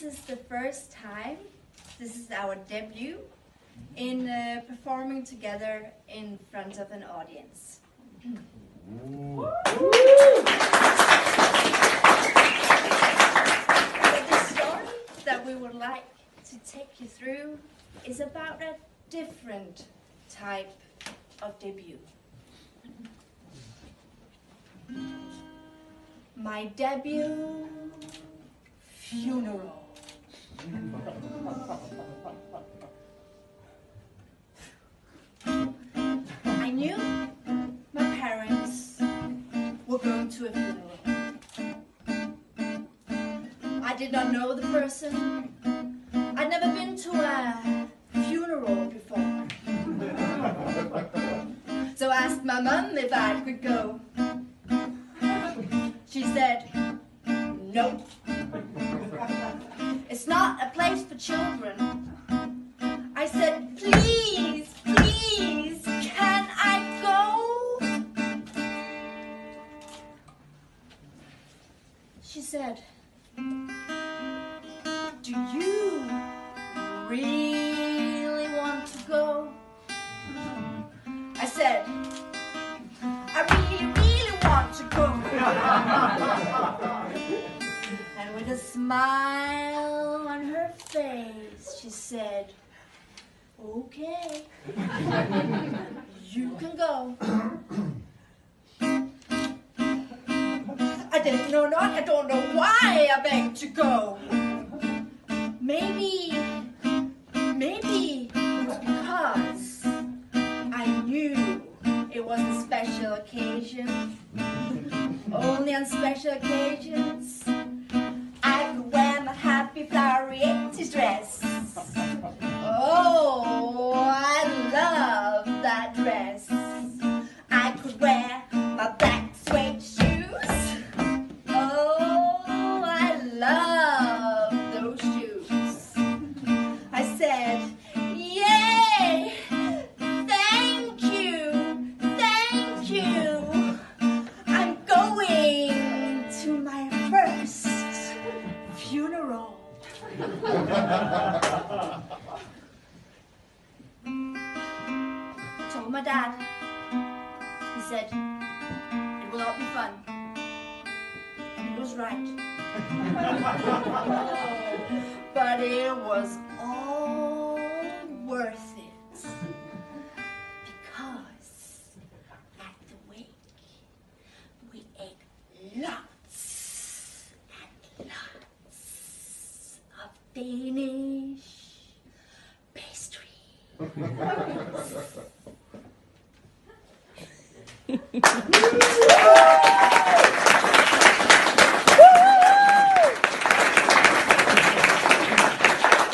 This is the first time, this is our debut in performing together in front of an audience. But the story that we would like to take you through is about a different type of debut. My debut funeral. I knew my parents were going to a funeral. I did not know the person. I'd never been to a funeral before. So I asked my mum if I could go. She said, "Nope. It's not a place for children." I said, "Please, please, can I go?" She said, "Do you really want to go?" I said, "I really want to go." And with a smile on her face, she said, "Okay, you can go." I didn't know not, I don't know why I begged to go. Maybe it was because I knew it was a special occasion. Only on special occasions I could wear my happy flowery 80s dress. Oh, I love that dress. I could wear my black suede shoes. Oh, I love those shoes. I said, "Yay! Thank you! Thank you! I'm going to my first funeral." I told my dad. He said, "It will all be fun." And he was right. But it was all worth it. Because at the wake, we ate lots and lots of Danish pastry.